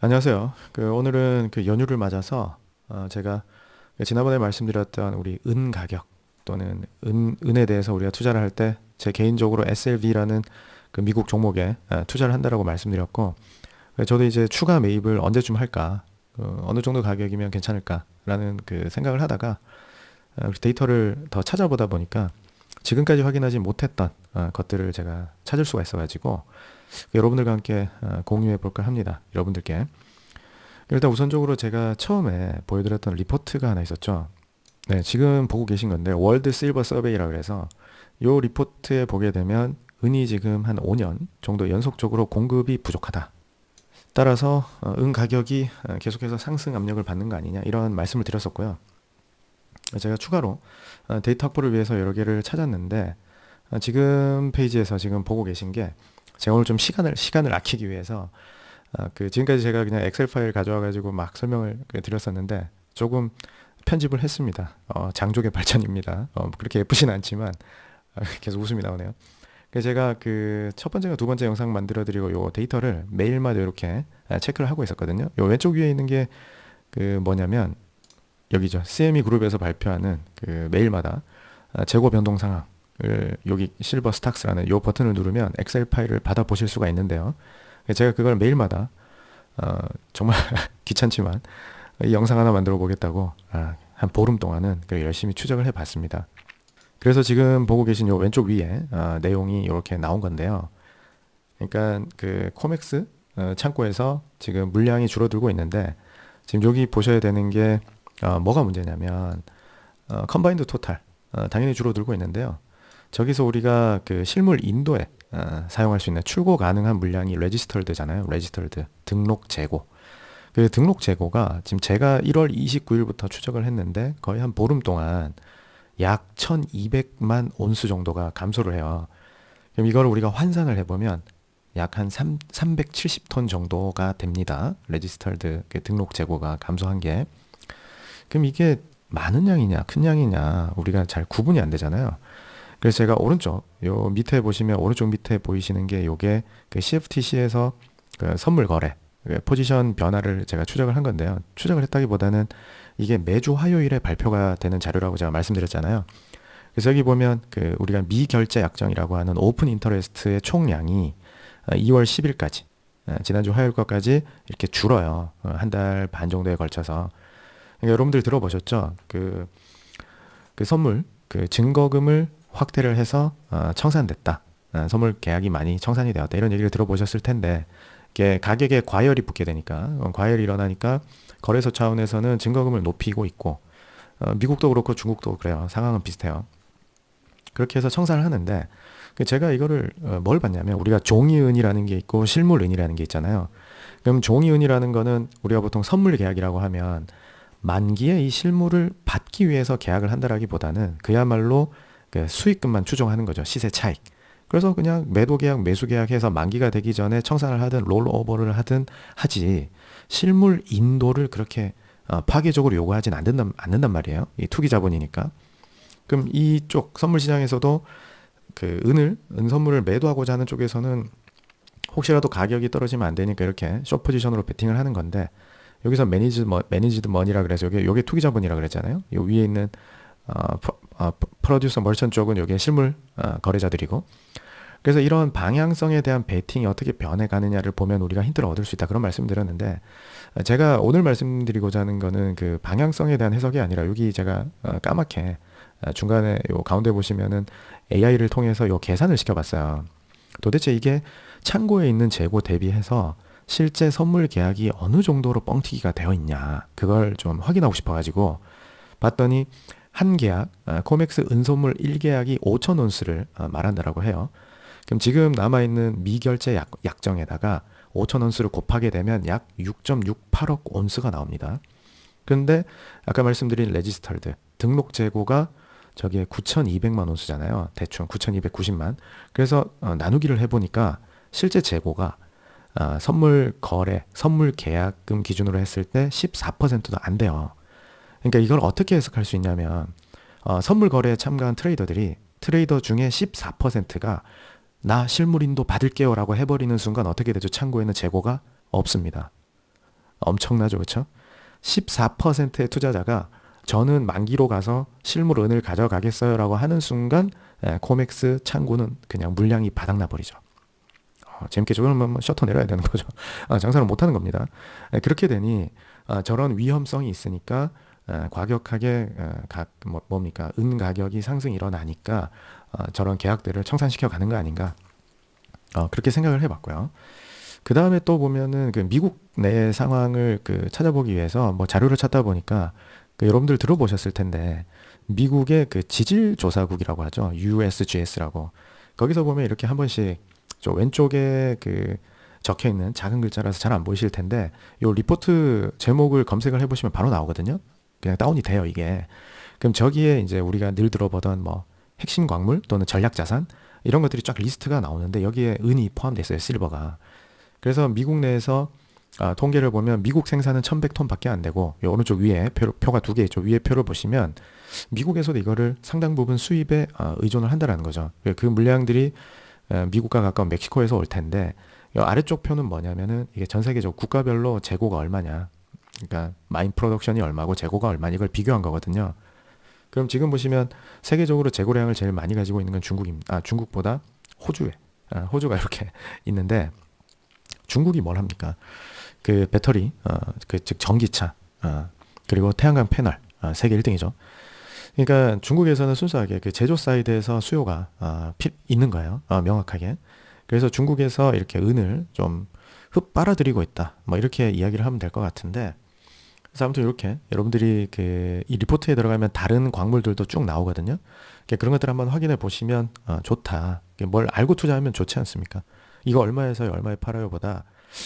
안녕하세요. 오늘은 연휴를 맞아서 제가 지난번에 말씀드렸던 우리 은 가격 또는 은에 대해서 우리가 투자를 할 때 제 개인적으로 SLV라는 미국 종목에 투자를 한다라고 말씀드렸고, 저도 이제 추가 매입을 언제쯤 할까, 어느 정도 가격이면 괜찮을까라는 생각을 하다가 데이터를 더 찾아보다 보니까 지금까지 확인하지 못했던 것들을 제가 찾을 수가 있어가지고 여러분들과 함께 공유해 볼까 합니다. 여러분들께. 일단 우선적으로 제가 처음에 보여드렸던 리포트가 하나 있었죠. 네, 지금 보고 계신 건데 월드 실버 서베이라고 해서 이 리포트에 보게 되면 은이 지금 한 5년 정도 연속적으로 공급이 부족하다. 따라서 은 가격이 계속해서 상승 압력을 받는 거 아니냐 이런 말씀을 드렸었고요. 제가 추가로 데이터 확보를 위해서 여러 개를 찾았는데 지금 페이지에서 지금 보고 계신 게 제가 오늘 좀 시간을 아끼기 위해서 지금까지 제가 그냥 엑셀 파일 가져와 가지고 막 설명을 드렸었는데 조금 편집을 했습니다. 장족의 발전입니다. 그렇게 예쁘진 않지만 계속 웃음이 나오네요. 그래서 제가 첫 번째가 두 번째 영상 만들어 드리고 요 데이터를 매일마다 이렇게 체크를 하고 있었거든요. 요 왼쪽 위에 있는 게 뭐냐면 여기죠. CME 그룹에서 발표하는 매일마다 재고 변동 상황을 여기 실버 스탁스라는 요 버튼을 누르면 엑셀 파일을 받아 보실 수가 있는데요. 제가 그걸 매일마다 정말 귀찮지만 이 영상 하나 만들어 보겠다고 한 보름 동안은 열심히 추적을 해 봤습니다. 그래서 지금 보고 계신 요 왼쪽 위에 내용이 이렇게 나온 건데요. 그러니까 코맥스 창고에서 지금 물량이 줄어들고 있는데 지금 여기 보셔야 되는 게 뭐가 문제냐면 컴바인드 토탈 당연히 줄어들고 있는데요. 저기서 우리가 실물 인도에 사용할 수 있는 출고 가능한 물량이 레지스터드잖아요. 레지스터드 등록 재고. 등록 재고가 지금 제가 1월 29일부터 추적을 했는데 거의 한 보름 동안 약 1200만 온수 정도가 감소를 해요. 그럼 이걸 우리가 환산을 해보면 약 한 370톤 정도가 됩니다. 레지스터드 등록 재고가 감소한 게. 그럼 이게 많은 양이냐 큰 양이냐 우리가 잘 구분이 안 되잖아요. 그래서 제가 오른쪽 요 밑에 보시면 오른쪽 밑에 보이시는 게 요게 CFTC에서 선물 거래 포지션 변화를 제가 추적을 한 건데요. 추적을 했다기보다는 이게 매주 화요일에 발표가 되는 자료라고 제가 말씀드렸잖아요. 그래서 여기 보면 우리가 미결제 약정이라고 하는 오픈 인터레스트의 총량이 2월 10일까지 지난주 화요일 것까지 이렇게 줄어요. 한 달 반 정도에 걸쳐서. 그러니까 여러분들 들어보셨죠? 선물 증거금을 확대를 해서 청산됐다. 선물 계약이 많이 청산이 되었다. 이런 얘기를 들어보셨을 텐데 이게 가격에 과열이 붙게 되니까 과열이 일어나니까 거래소 차원에서는 증거금을 높이고 있고 미국도 그렇고 중국도 그래요. 상황은 비슷해요. 그렇게 해서 청산을 하는데 제가 이거를 뭘 봤냐면 우리가 종이은이라는 게 있고 실물은이라는 게 있잖아요. 그럼 종이은이라는 거는 우리가 보통 선물 계약이라고 하면 만기에 이 실물을 받기 위해서 계약을 한다라기보다는 그야말로 수익금만 추종하는 거죠. 시세 차익. 그래서 그냥 매도 계약, 매수 계약해서 만기가 되기 전에 청산을 하든 롤오버를 하든 하지 실물 인도를 그렇게 파괴적으로 요구하진 않는단 말이에요. 이 투기 자본이니까. 그럼 이쪽 선물 시장에서도 은 선물을 매도하고자 하는 쪽에서는 혹시라도 가격이 떨어지면 안 되니까 이렇게 숏 포지션으로 베팅을 하는 건데 여기서 매니지드 머니라 그래서 요게 투기 자본이라 그랬잖아요. 요 위에 있는 프로듀서 머천 쪽은 여기에 실물 거래자들이고 그래서 이런 방향성에 대한 베팅이 어떻게 변해가느냐를 보면 우리가 힌트를 얻을 수 있다 그런 말씀드렸는데 제가 오늘 말씀드리고자 하는 거는 방향성에 대한 해석이 아니라 여기 제가 까맣게 중간에 요 가운데 보시면은 AI를 통해서 요 계산을 시켜봤어요. 도대체 이게 창고에 있는 재고 대비해서 실제 선물 계약이 어느 정도로 뻥튀기가 되어 있냐 그걸 좀 확인하고 싶어가지고 봤더니 한 계약 코맥스 은선물 1계약이 5천 온스를 말한다라고 해요. 그럼 지금 남아있는 미결제 약정에다가 5천 온스를 곱하게 되면 약 6.68억 온스가 나옵니다. 그런데 아까 말씀드린 레지스터드 등록 재고가 저게 9,200만 온스잖아요. 대충 9,290만. 그래서 나누기를 해보니까 실제 재고가 선물 거래, 선물 계약금 기준으로 했을 때 14%도 안 돼요. 그러니까 이걸 어떻게 해석할 수 있냐면 선물 거래에 참가한 트레이더 중에 14%가 나 실물인도 받을게요 라고 해버리는 순간 어떻게 되죠? 창고에는 재고가 없습니다. 엄청나죠, 그렇죠? 14%의 투자자가 저는 만기로 가서 실물 은을 가져가겠어요라고 하는 순간 코맥스 창구는 그냥 물량이 바닥나 버리죠. 재밌게 그러면 뭐 셔터 내려야 되는 거죠. 장사를 못 하는 겁니다. 그렇게 되니 저런 위험성이 있으니까 과격하게 뭡니까? 은 가격이 상승이 일어나니까 저런 계약들을 청산시켜 가는 거 아닌가? 그렇게 생각을 해봤고요. 그 다음에 또 보면은 그 미국 내 상황을 찾아보기 위해서 뭐 자료를 찾다 보니까 여러분들 들어보셨을 텐데 미국의 그 지질조사국이라고 하죠. USGS라고. 거기서 보면 이렇게 한 번씩 저 왼쪽에 적혀 있는 작은 글자라서 잘 안 보이실 텐데 요 리포트 제목을 검색을 해보시면 바로 나오거든요. 그냥 다운이 돼요, 이게. 그럼 저기에 이제 우리가 늘 들어보던 뭐 핵심 광물 또는 전략 자산 이런 것들이 쫙 리스트가 나오는데 여기에 은이 포함되어 있어요, 실버가. 그래서 미국 내에서 통계를 보면 미국 생산은 1100톤 밖에 안 되고 요 오른쪽 위에 표가 두 개 있죠. 위에 표를 보시면 미국에서도 이거를 상당 부분 수입에 의존을 한다라는 거죠. 그 물량들이 미국과 가까운 멕시코에서 올 텐데 이 아래쪽 표는 뭐냐면은 이게 전 세계적 국가별로 재고가 얼마냐. 그러니까 마인 프로덕션이 얼마고 재고가 얼마냐 이걸 비교한 거거든요. 그럼 지금 보시면 세계적으로 재고량을 제일 많이 가지고 있는 건 중국입니다. 중국보다 호주가 이렇게 있는데 중국이 뭘 합니까? 그 배터리, 즉 전기차, 그리고 태양광 패널, 세계 1등이죠. 그러니까 중국에서는 순수하게 그 제조 사이드에서 수요가 있는 거예요. 명확하게. 그래서 중국에서 이렇게 은을 좀 빨아들이고 있다. 뭐 이렇게 이야기를 하면 될 것 같은데. 그래서 아무튼 이렇게 여러분들이 이 리포트에 들어가면 다른 광물들도 쭉 나오거든요. 그런 것들 한번 확인해 보시면 좋다. 뭘 알고 투자하면 좋지 않습니까? 이거 얼마에서 얼마에 팔아요 보다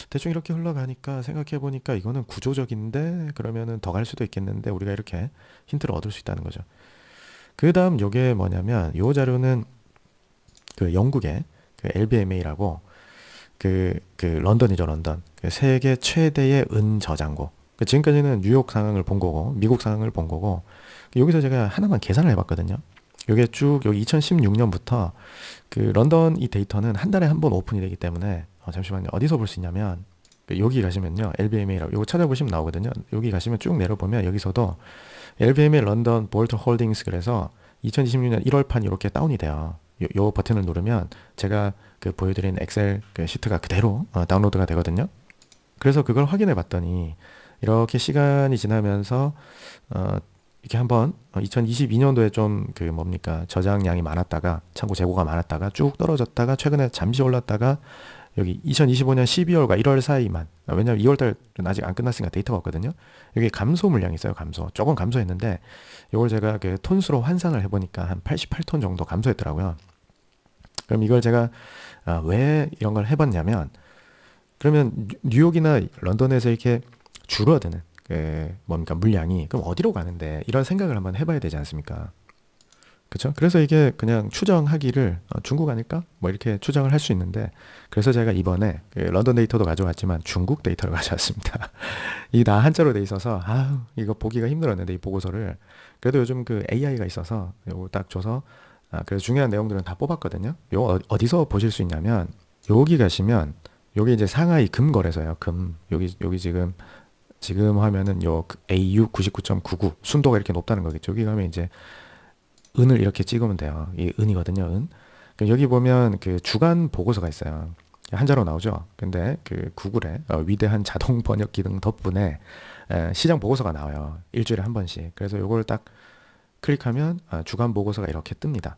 대충 이렇게 흘러가니까 생각해 보니까 이거는 구조적인데 그러면은 더 갈 수도 있겠는데 우리가 이렇게 힌트를 얻을 수 있다는 거죠. 그 다음 요게 뭐냐면 요 자료는 영국의 LBMA라고 런던이죠, 런던. 세계 최대의 은 저장고. 지금까지는 뉴욕 상황을 본 거고 미국 상황을 본 거고 여기서 제가 하나만 계산을 해봤거든요. 요게 쭉 여기 2016년부터 런던 이 데이터는 한 달에 한 번 오픈이 되기 때문에 잠시만요. 어디서 볼 수 있냐면 여기 가시면요. LBMA라고 요거 찾아보시면 나오거든요. 여기 가시면 쭉 내려보면 여기서도 LBMA 런던 볼트 홀딩스 그래서 2026년 1월판 이렇게 다운이 돼요. 요 버튼을 누르면 제가 보여드린 엑셀 시트가 그대로 다운로드가 되거든요. 그래서 그걸 확인해 봤더니 이렇게 시간이 지나면서 이렇게 한번 2022년도에 좀 저장량이 많았다가 창고 재고가 많았다가 쭉 떨어졌다가 최근에 잠시 올랐다가 여기 2025년 12월과 1월 사이만 왜냐면 2월달은 아직 안 끝났으니까 데이터가 없거든요. 여기 감소 물량이 있어요. 조금 감소했는데 이걸 제가 톤수로 환산을 해보니까 한 88톤 정도 감소했더라고요. 그럼 이걸 제가 왜 이런 걸 해봤냐면 그러면 뉴욕이나 런던에서 이렇게 줄어드는 물량이 그럼 어디로 가는데 이런 생각을 한번 해봐야 되지 않습니까? 그렇죠? 그래서 이게 그냥 추정하기를 중국 아닐까? 뭐 이렇게 추정을 할 수 있는데 그래서 제가 이번에 런던 데이터도 가져왔지만 중국 데이터를 가져왔습니다. 이 다 한자로 돼 있어서 이거 보기가 힘들었는데 이 보고서를 그래도 요즘 AI가 있어서 요거 딱 줘서 그래서 중요한 내용들은 다 뽑았거든요. 요 어디서 보실 수 있냐면 여기 가시면 여기 이제 상하이 금 거래소예요. 금 여기 지금 하면은 요 AU 99.99 순도가 이렇게 높다는 거겠죠. 여기 가면 이제 은을 이렇게 찍으면 돼요. 이 은이거든요, 은. 그럼 여기 보면 주간 보고서가 있어요. 한자로 나오죠. 근데 구글의 위대한 자동 번역 기능 덕분에 시장 보고서가 나와요. 일주일에 한 번씩. 그래서 요걸 딱 클릭하면 주간 보고서가 이렇게 뜹니다.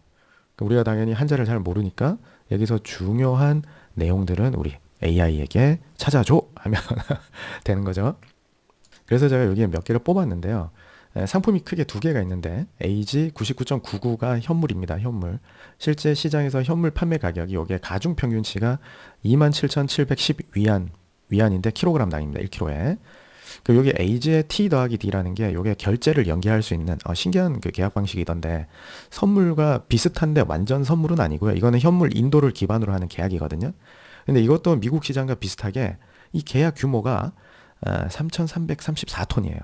그럼 우리가 당연히 한자를 잘 모르니까 여기서 중요한 내용들은 우리 AI에게 찾아줘 하면 되는 거죠. 그래서 제가 여기에 몇 개를 뽑았는데요. 상품이 크게 두 개가 있는데 AG 99.99가 현물입니다. 현물. 실제 시장에서 현물 판매 가격이 여기에 가중 평균치가 27,710 위안인데 킬로그램당입니다. 1kg에. 여기 AG의 T 더하기 D라는 게 여기에 결제를 연계할 수 있는 신기한 계약 방식이던데 선물과 비슷한데 완전 선물은 아니고요. 이거는 현물 인도를 기반으로 하는 계약이거든요. 근데 이것도 미국 시장과 비슷하게 이 계약 규모가 3,334톤이에요.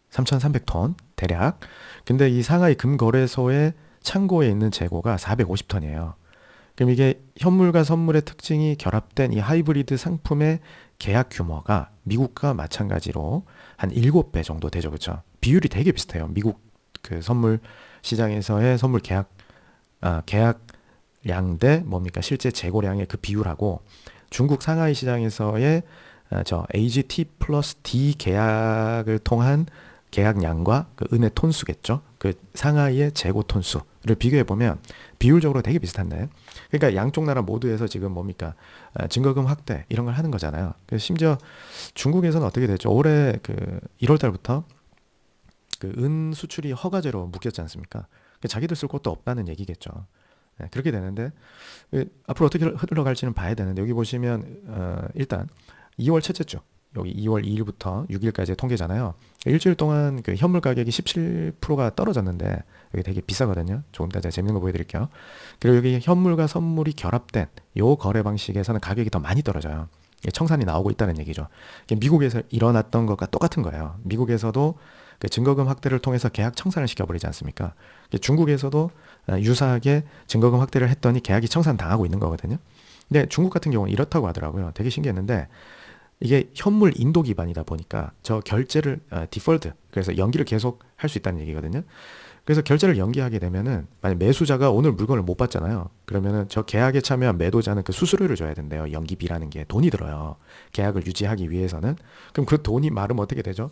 3,300톤 대략. 근데 이 상하이 금거래소의 창고에 있는 재고가 450톤이에요. 그럼 이게 현물과 선물의 특징이 결합된 이 하이브리드 상품의 계약 규모가 미국과 마찬가지로 한 7배 정도 되죠. 그렇죠? 비율이 되게 비슷해요. 미국 그 선물 시장에서의 선물 계약량 대 뭡니까? 실제 재고량의 그 비율하고 중국 상하이 시장에서의 저 AGT 플러스 D 계약을 통한 계약량과 그 은의 톤수겠죠. 그 상하이의 재고 톤수를 비교해 보면 비율적으로 되게 비슷한데, 그러니까 양쪽 나라 모두에서 지금 뭡니까? 증거금 확대 이런 걸 하는 거잖아요. 그래서 심지어 중국에서는 어떻게 됐죠? 올해 그 1월 달부터 그 은 수출이 허가제로 묶였지 않습니까? 자기들 쓸 곳도 없다는 얘기겠죠. 그렇게 되는데 앞으로 어떻게 흘러갈지는 봐야 되는데, 여기 보시면 일단 2월 첫째 주, 여기 2월 2일부터 6일까지의 통계잖아요. 일주일 동안 그 현물 가격이 17%가 떨어졌는데 여기 되게 비싸거든요. 조금 이따 제가 재밌는 거 보여드릴게요. 그리고 여기 현물과 선물이 결합된 요 거래 방식에서는 가격이 더 많이 떨어져요. 청산이 나오고 있다는 얘기죠. 미국에서 일어났던 것과 똑같은 거예요. 미국에서도 그 증거금 확대를 통해서 계약 청산을 시켜버리지 않습니까? 중국에서도 유사하게 증거금 확대를 했더니 계약이 청산 당하고 있는 거거든요. 근데 중국 같은 경우는 이렇다고 하더라고요. 되게 신기했는데, 이게 현물 인도 기반이다 보니까 저 결제를 디폴트, 그래서 연기를 계속 할 수 있다는 얘기거든요. 그래서 결제를 연기하게 되면은, 만약 매수자가 오늘 물건을 못 받잖아요. 그러면은 저 계약에 참여한 매도자는 그 수수료를 줘야 된대요. 연기비라는 게 돈이 들어요. 계약을 유지하기 위해서는. 그럼 그 돈이 마르면 어떻게 되죠?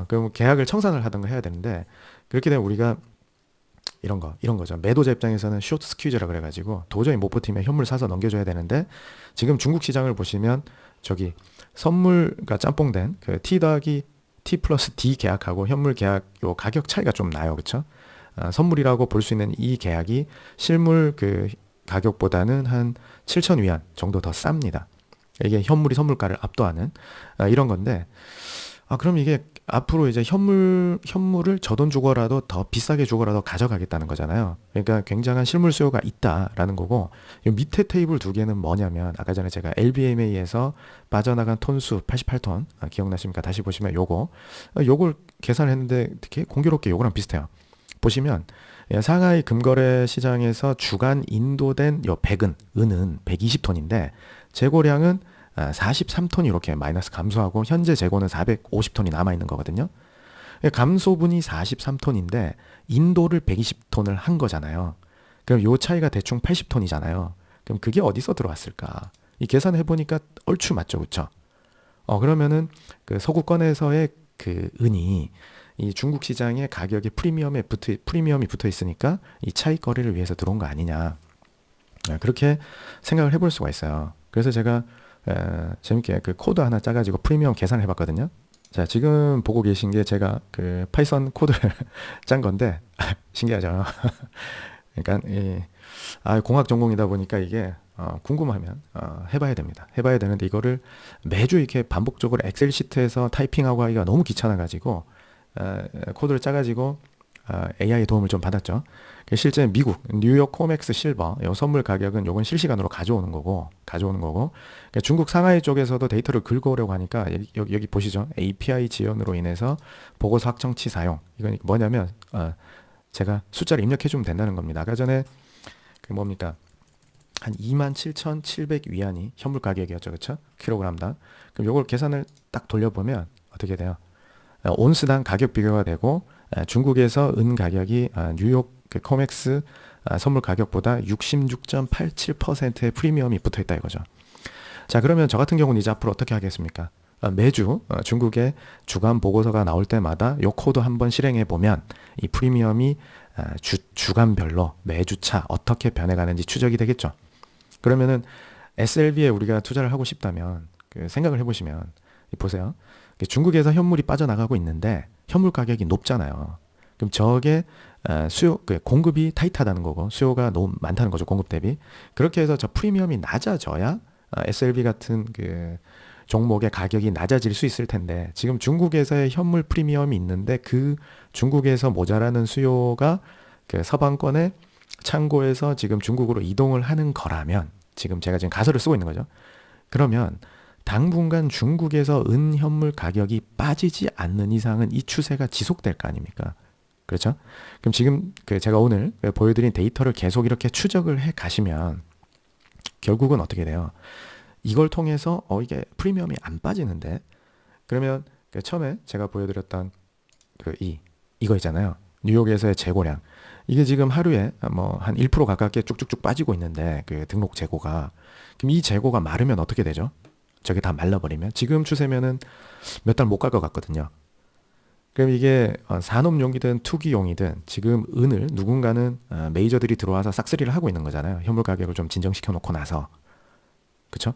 그럼 계약을 청산을 하던가 해야 되는데, 그렇게 되면 우리가 이런 거죠. 매도자 입장에서는 쇼트 스퀴즈라 그래가지고 도저히 못 버티면 현물 사서 넘겨줘야 되는데, 지금 중국 시장을 보시면 저기 선물과 짬뽕된 그 T 더하기 T 플러스 D 계약하고 현물 계약 요 가격 차이가 좀 나요. 그쵸? 선물이라고 볼 수 있는 이 계약이 실물 그 가격보다는 한 7,000위안 정도 더 쌉니다. 이게 현물이 선물가를 압도하는 이런 건데, 그럼 이게 앞으로 이제 현물을 저돈 주고라도 더 비싸게 주고라도 가져가겠다는 거잖아요. 그러니까 굉장한 실물 수요가 있다라는 거고, 이 밑에 테이블 두 개는 뭐냐면, 아까 전에 제가 LBMA에서 빠져나간 톤수 88톤 기억나십니까? 다시 보시면 요걸 계산했는데 되게 공교롭게 요거랑 비슷해요. 보시면 상하이 금거래 시장에서 주간 인도된 요 은은 120톤인데 재고량은 43톤이 이렇게 마이너스 감소하고 현재 재고는 450톤이 남아있는 거거든요. 감소분이 43톤인데 인도를 120톤을 한 거잖아요. 그럼 요 차이가 대충 80톤이잖아요. 그럼 그게 어디서 들어왔을까? 이 계산해보니까 얼추 맞죠, 그쵸? 그러면은 그 서구권에서의 그 은이 이 중국 시장의 가격에 프리미엄이 붙어 있으니까 이 차익 거래를 위해서 들어온 거 아니냐. 그렇게 생각을 해볼 수가 있어요. 그래서 제가 재밌게 그 코드 하나 짜가지고 프리미엄 계산을 해봤거든요. 자, 지금 보고 계신 게 제가 그 파이썬 코드를 짠 건데 신기하죠. 그러니까 공학 전공이다 보니까 이게 궁금하면 해봐야 됩니다. 해봐야 되는데 이거를 매주 이렇게 반복적으로 엑셀 시트에서 타이핑하고 하기가 너무 귀찮아가지고 코드를 짜가지고 AI의 도움을 좀 받았죠. 실제 미국 뉴욕 코맥스 실버 이 선물 가격은 요건 실시간으로 가져오는 거고 중국 상하이 쪽에서도 데이터를 긁어오려고 하니까 여기 보시죠. API 지원으로 인해서 보고서 확정치 사용. 이건 뭐냐면 제가 숫자를 입력해 주면 된다는 겁니다. 아까 전에 그 뭡니까 한 27,700위안이 현물 가격이었죠. 그렇죠? 킬로그램당. 그럼 요걸 계산을 딱 돌려보면 어떻게 돼요? 온스당 가격 비교가 되고 중국에서 은 가격이 뉴욕 그 코맥스 선물 가격보다 66.87%의 프리미엄이 붙어있다 이거죠. 자, 그러면 저 같은 경우는 이제 앞으로 어떻게 하겠습니까? 매주 중국의 주간 보고서가 나올 때마다 요 코드 한번 실행해 보면 이 프리미엄이 주간별로 매주차 어떻게 변해가는지 추적이 되겠죠. 그러면은 SLB에 우리가 투자를 하고 싶다면 그 생각을 해보시면 보세요. 중국에서 현물이 빠져나가고 있는데 현물 가격이 높잖아요. 그럼 저게 공급이 타이트하다는 거고 수요가 너무 많다는 거죠. 공급 대비. 그렇게 해서 저 프리미엄이 낮아져야 SLB 같은 그 종목의 가격이 낮아질 수 있을 텐데, 지금 중국에서의 현물 프리미엄이 있는데 그 중국에서 모자라는 수요가 그 서방권의 창고에서 지금 중국으로 이동을 하는 거라면, 지금 제가 지금 가설을 쓰고 있는 거죠. 그러면 당분간 중국에서 은 현물 가격이 빠지지 않는 이상은 이 추세가 지속될 거 아닙니까? 그렇죠? 그럼 지금 제가 오늘 보여드린 데이터를 계속 이렇게 추적을 해 가시면 결국은 어떻게 돼요? 이걸 통해서 이게 프리미엄이 안 빠지는데, 그러면 처음에 제가 보여드렸던 이거 있잖아요. 뉴욕에서의 재고량. 이게 지금 하루에 뭐 한 1% 가깝게 쭉쭉쭉 빠지고 있는데, 그 등록 재고가. 그럼 이 재고가 마르면 어떻게 되죠? 저게 다 말라버리면 지금 추세면은 몇 달 못 갈 것 같거든요. 그럼 이게 산업용이든 투기용이든 지금 은을 누군가는 메이저들이 들어와서 싹쓸이를 하고 있는 거잖아요. 현물 가격을 좀 진정시켜 놓고 나서. 그쵸?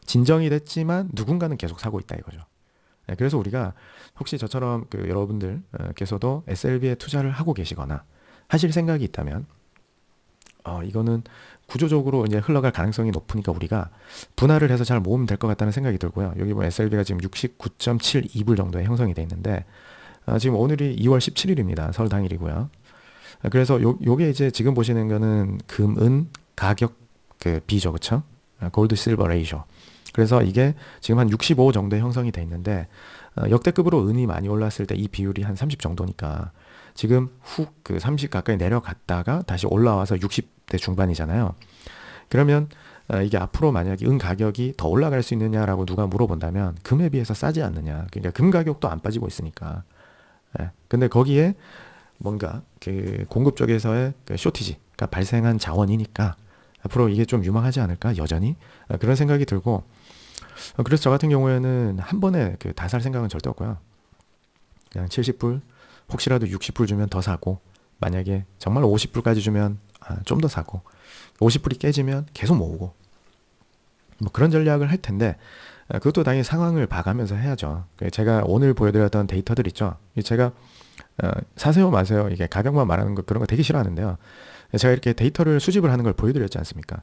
진정이 됐지만 누군가는 계속 사고 있다 이거죠. 네, 그래서 우리가 혹시 저처럼 여러분들께서도 SLB에 투자를 하고 계시거나 하실 생각이 있다면 이거는 구조적으로 이제 흘러갈 가능성이 높으니까 우리가 분할을 해서 잘 모으면 될 것 같다는 생각이 들고요. 여기 보면 SLB가 지금 69.72불 정도에 형성이 돼 있는데 지금 오늘이 2월 17일입니다. 설 당일이고요. 그래서 요게 이제 지금 보시는 거는 금, 은, 가격 비죠. 그쵸? 골드, 실버 레이쇼. 그래서 이게 지금 한 65 정도에 형성이 돼 있는데 역대급으로 은이 많이 올랐을 때 이 비율이 한 30 정도니까 지금 훅 30 가까이 내려갔다가 다시 올라와서 60대 중반이잖아요. 그러면 이게 앞으로 만약에 은 가격이 더 올라갈 수 있느냐라고 누가 물어본다면 금에 비해서 싸지 않느냐. 그러니까 금 가격도 안 빠지고 있으니까. 근데 거기에 뭔가 공급 쪽에서의 쇼티지가 발생한 자원이니까 앞으로 이게 좀 유망하지 않을까 여전히 그런 생각이 들고, 그래서 저 같은 경우에는 한 번에 다 살 생각은 절대 없고요. 그냥 70불 혹시라도 60불 주면 더 사고, 만약에 정말 50불까지 주면 좀 더 사고, 50불이 깨지면 계속 모으고, 뭐 그런 전략을 할 텐데 그것도 당연히 상황을 봐가면서 해야죠. 제가 오늘 보여드렸던 데이터들 있죠. 제가 사세요 마세요 이게 가격만 말하는 거 그런 거 되게 싫어하는데요. 제가 이렇게 데이터를 수집을 하는 걸 보여드렸지 않습니까?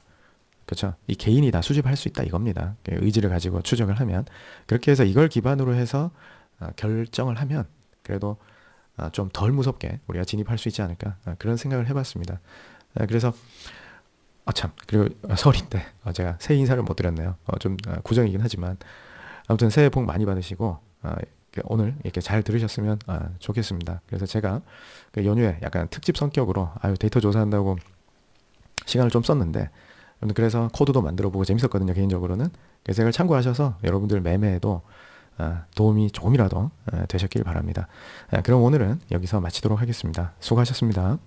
그렇죠? 이 개인이 다 수집할 수 있다 이겁니다. 의지를 가지고 추적을 하면, 그렇게 해서 이걸 기반으로 해서 결정을 하면 그래도 좀 덜 무섭게 우리가 진입할 수 있지 않을까, 그런 생각을 해봤습니다. 그래서 참, 그리고 설인데 제가 새해 인사를 못 드렸네요. 좀 구정이긴 하지만 아무튼 새해 복 많이 받으시고 오늘 이렇게 잘 들으셨으면 좋겠습니다. 그래서 제가 연휴에 약간 특집 성격으로 데이터 조사한다고 시간을 좀 썼는데, 그래서 코드도 만들어보고 재밌었거든요, 개인적으로는. 그래서 이걸 참고하셔서 여러분들 매매에도 도움이 조금이라도 되셨길 바랍니다. 그럼 오늘은 여기서 마치도록 하겠습니다. 수고하셨습니다.